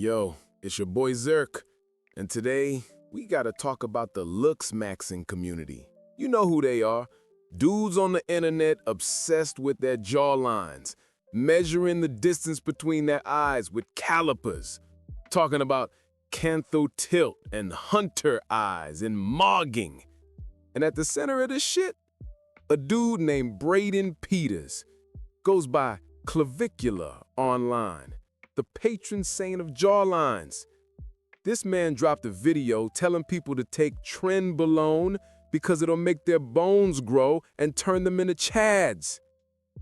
Yo, it's your boy Zerk, and today we gotta talk about the looks maxing community. You know who they are. Dudes on the internet obsessed with their jawlines, measuring the distance between their eyes with calipers, talking about cantho tilt and hunter eyes and mogging. And at the center of this shit, a dude named Braden Peters goes by Clavicular online, the patron saint of jawlines. This man dropped a video telling people to take trenbolone because it'll make their bones grow and turn them into chads.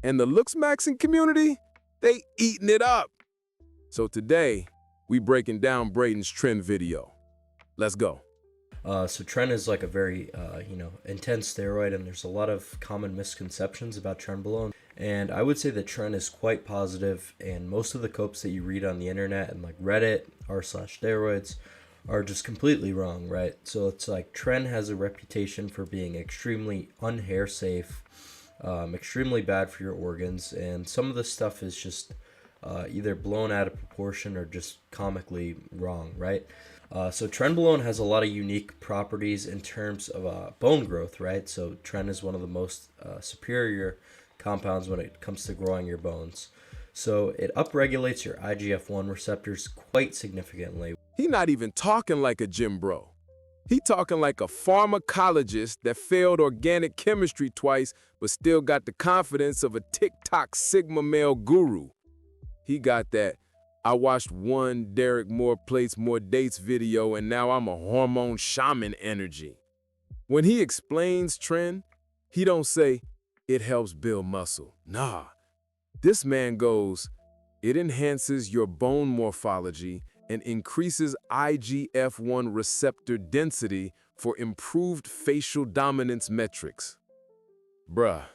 And the looks maxing community, they eating it up. So today, we breaking down Braden's Tren video. Let's go. So Tren is like a very, intense steroid, and there's a lot of common misconceptions about trenbolone. And I would say that Tren is quite positive, and most of the copes that you read on the internet and like Reddit r/steroids are just completely wrong, right? So it's like Tren has a reputation for being extremely unhair safe, extremely bad for your organs, and some of the stuff is just either blown out of proportion or just comically wrong, right? So trenbolone has a lot of unique properties in terms of bone growth, right? So Tren is one of the most superior compounds when it comes to growing your bones. So it upregulates your IGF-1 receptors quite significantly. He not even talking like a gym bro. He talking like a pharmacologist that failed organic chemistry twice but still got the confidence of a TikTok Sigma male guru. He got that I watched one Derek More Plates More Dates video and now I'm a hormone shaman energy. When he explains Tren, he don't say it helps build muscle. Nah, this man goes, it enhances your bone morphology and increases IGF-1 receptor density for improved facial dominance metrics. Bruh,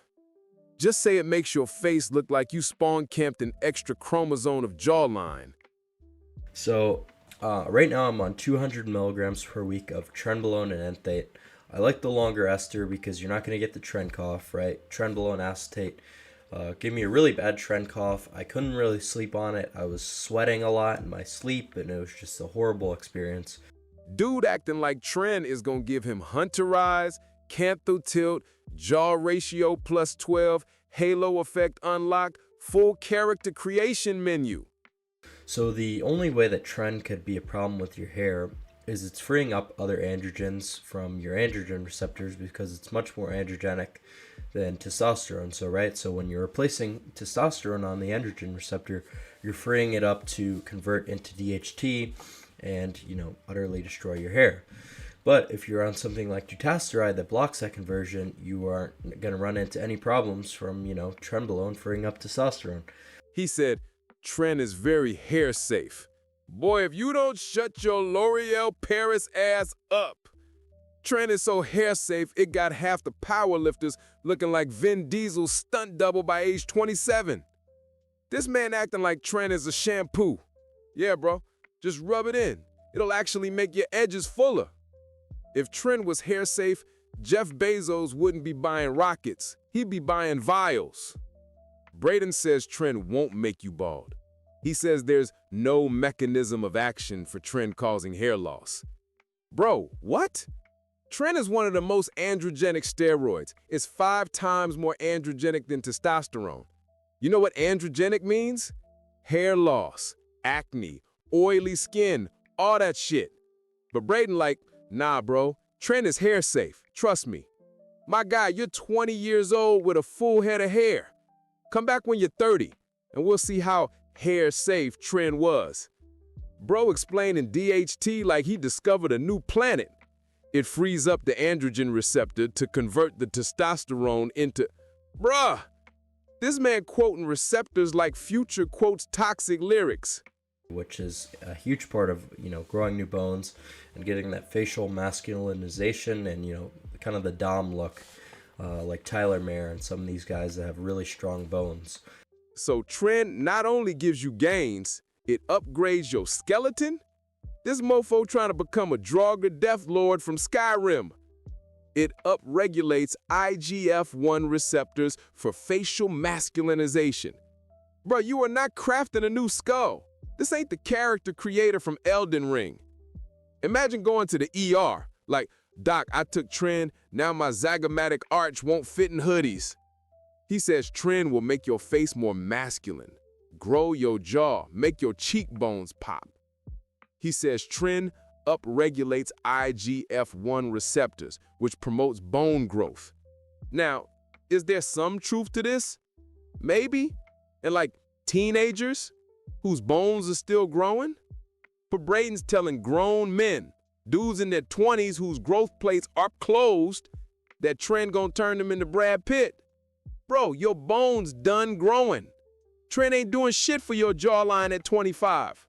just say it makes your face look like you spawn-camped an extra chromosome of jawline. So right now I'm on 200 milligrams per week of trenbolone and enthate. I like the longer ester because you're not going to get the Tren cough, right? Trenbolone acetate gave me a really bad Tren cough. I couldn't really sleep on it. I was sweating a lot in my sleep, and it was just a horrible experience. Dude acting like Tren is going to give him hunter eyes, cantho tilt, jaw ratio plus 12, halo effect unlock, full character creation menu. So the only way that Tren could be a problem with your hair is it's freeing up other androgens from your androgen receptors because it's much more androgenic than testosterone. So when you're replacing testosterone on the androgen receptor, you're freeing it up to convert into DHT and, utterly destroy your hair. But if you're on something like dutasteride that blocks that conversion, you aren't going to run into any problems from, trenbolone freeing up testosterone. He said, Tren is very hair safe. Boy, if you don't shut your L'Oreal Paris ass up. Tren is so hair safe, it got half the power lifters looking like Vin Diesel's stunt double by age 27. This man acting like Tren is a shampoo. Yeah, bro, just rub it in. It'll actually make your edges fuller. If Tren was hair safe, Jeff Bezos wouldn't be buying rockets. He'd be buying vials. Braden says Tren won't make you bald. He says there's no mechanism of action for Tren causing hair loss. Bro, what? Tren is one of the most androgenic steroids. It's 5 times more androgenic than testosterone. You know what androgenic means? Hair loss, acne, oily skin, all that shit. But Braden like, nah, bro, Tren is hair safe, trust me. My guy, you're 20 years old with a full head of hair. Come back when you're 30, and we'll see how hair safe Tren was. Bro explaining DHT like he discovered a new planet. It frees up the androgen receptor to convert the testosterone into... Bruh, this man quoting receptors like Future quotes toxic lyrics. Which is a huge part of, growing new bones and getting that facial masculinization and, kind of the Dom look, like Tyler Mayer and some of these guys that have really strong bones. So Tren not only gives you gains, it upgrades your skeleton. This mofo trying to become a Draugr Death Lord from Skyrim. It upregulates IGF-1 receptors for facial masculinization. Bro, you are not crafting a new skull. This ain't the character creator from Elden Ring. Imagine going to the ER, like, Doc, I took Tren, now my zygomatic arch won't fit in hoodies. He says Tren will make your face more masculine, grow your jaw, make your cheekbones pop. He says Tren upregulates IGF-1 receptors, which promotes bone growth. Now, is there some truth to this? Maybe. And like teenagers whose bones are still growing? But Braden's telling grown men, dudes in their 20s whose growth plates are closed, that Tren gonna turn them into Brad Pitt. Bro, your bones done growing. Tren ain't doing shit for your jawline at 25.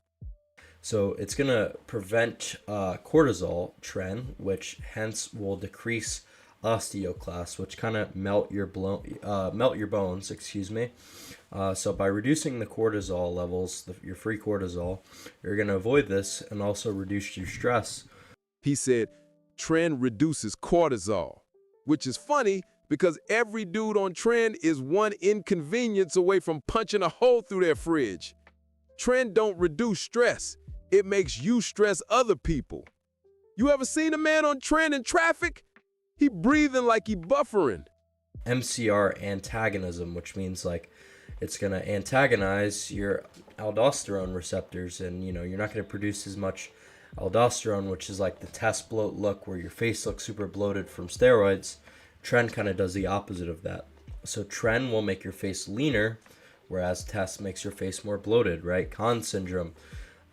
So it's going to prevent cortisol, Tren, which hence will decrease osteoclasts, which kind of melt your bones, So by reducing the cortisol levels, your free cortisol, you're going to avoid this and also reduce your stress. He said, Tren reduces cortisol, which is funny because every dude on Tren is one inconvenience away from punching a hole through their fridge. Tren don't reduce stress. It makes you stress other people. You ever seen a man on Tren in traffic? He breathing like he buffering. MCR antagonism, which means like it's going to antagonize your aldosterone receptors, and you're not going to produce as much aldosterone, which is like the test bloat look where your face looks super bloated from steroids. Tren kind of does the opposite of that. So Tren will make your face leaner, whereas test makes your face more bloated, right? Kahn syndrome.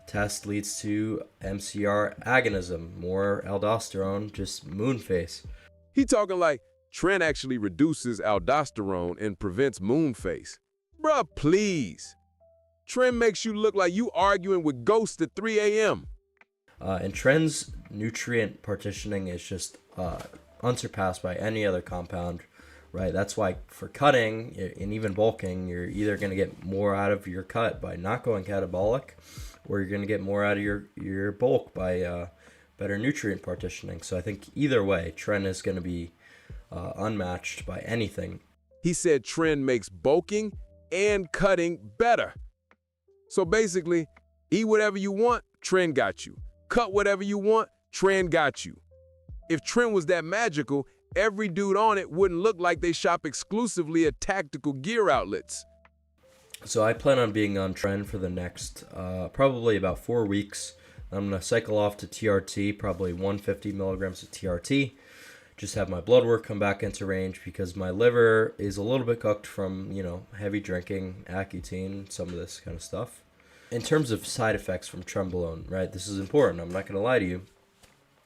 Test leads to MCR agonism, more aldosterone, just moon face. He talking like Tren actually reduces aldosterone and prevents moon face. Bruh, please. Tren makes you look like you arguing with ghosts at 3 a.m. And Tren's nutrient partitioning is just unsurpassed by any other compound, right? That's why for cutting and even bulking, you're either going to get more out of your cut by not going catabolic, or you're going to get more out of your bulk by better nutrient partitioning. So I think either way, Tren is going to be unmatched by anything. He said Tren makes bulking and cutting better. So basically, eat whatever you want, Tren got you. Cut whatever you want, Tren got you. If Tren was that magical, every dude on it wouldn't look like they shop exclusively at tactical gear outlets. So I plan on being on Tren for the next probably about 4 weeks. I'm going to cycle off to TRT, probably 150 milligrams of TRT. Just have my blood work come back into range because my liver is a little bit cooked from, heavy drinking, Accutane, some of this kind of stuff. In terms of side effects from trenbolone, right, this is important. I'm not going to lie to you.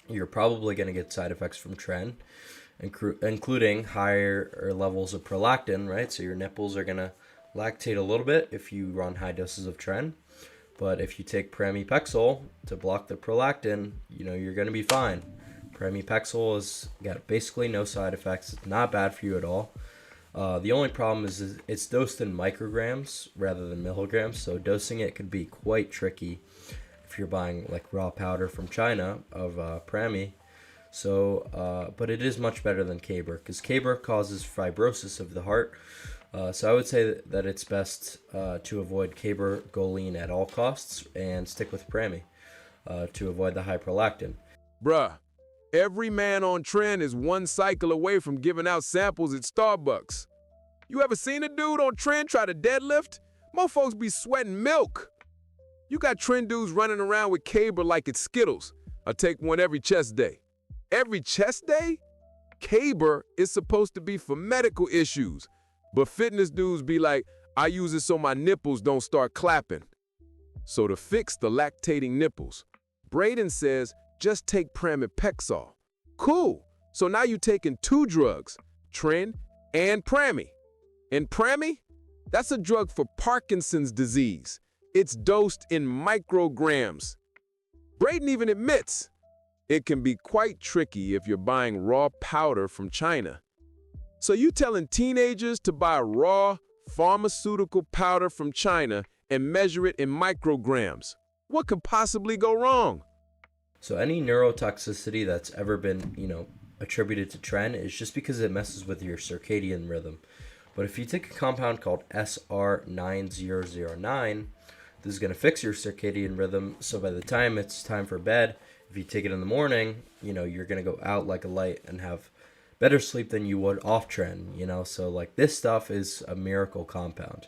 You're probably going to get side effects from Tren, including higher levels of prolactin, right? So your nipples are going to lactate a little bit if you run high doses of Tren. But if you take pramipexole to block the prolactin, you're going to be fine. Pramipexole has got basically no side effects. It's not bad for you at all. The only problem is it's dosed in micrograms rather than milligrams, so dosing it could be quite tricky if you're buying like raw powder from China of Prami. So, but it is much better than Caber because Caber causes fibrosis of the heart. So I would say that it's best to avoid Caber Goline at all costs and stick with Prami to avoid the high prolactin. Bruh, every man on Tren is one cycle away from giving out samples at Starbucks. You ever seen a dude on Tren try to deadlift? Most folks be sweating milk. You got Tren dudes running around with Caber like it's Skittles. I take one every chest day. Every chest day? Caber is supposed to be for medical issues. But fitness dudes be like, I use it so my nipples don't start clapping. So to fix the lactating nipples, Braden says, just take pramipexole. Cool. So now you're taking 2 drugs, Tren and Prami. And Prami? That's a drug for Parkinson's disease. It's dosed in micrograms. Braden even admits it can be quite tricky if you're buying raw powder from China. So you telling teenagers to buy raw pharmaceutical powder from China and measure it in micrograms. What could possibly go wrong? So any neurotoxicity that's ever been, attributed to Tren is just because it messes with your circadian rhythm. But if you take a compound called SR9009, This is going to fix your circadian rhythm. So by the time it's time for bed, if you take it in the morning, you're going to go out like a light and have better sleep than you would off Tren, So like this stuff is a miracle compound.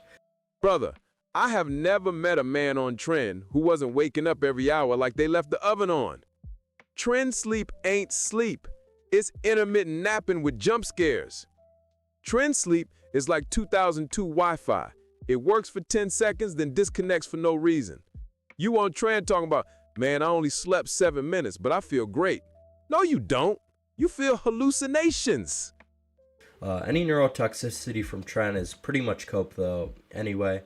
Brother, I have never met a man on Tren who wasn't waking up every hour like they left the oven on. Tren sleep ain't sleep. It's intermittent napping with jump scares. Tren sleep is like 2002 Wi-Fi. It works for 10 seconds, then disconnects for no reason. You on Tren talking about, man, I only slept 7 minutes, but I feel great. No, you don't. You feel hallucinations. Any neurotoxicity from Tren is pretty much cope, though, anyway.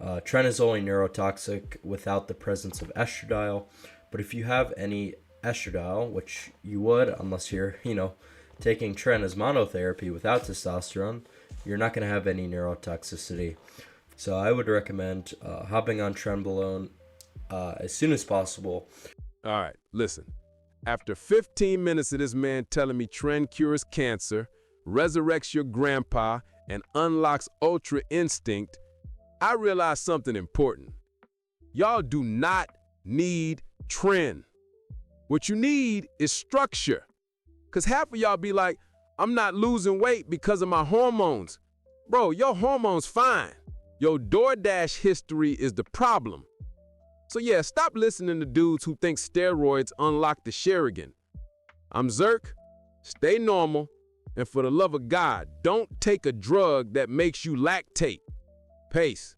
Tren is only neurotoxic without the presence of estradiol, but if you have any estradiol, which you would unless you're, taking Tren as monotherapy without testosterone, you're not going to have any neurotoxicity. So I would recommend hopping on trenbolone as soon as possible. All right, listen. After 15 minutes of this man telling me Tren cures cancer, resurrects your grandpa, and unlocks ultra instinct, I realized something important. Y'all do not need Tren. What you need is structure. Because half of y'all be like, I'm not losing weight because of my hormones. Bro, your hormones fine. Your DoorDash history is the problem. So yeah, stop listening to dudes who think steroids unlock the Sherigan. I'm Zerk, stay normal, and for the love of God, don't take a drug that makes you lactate. Peace.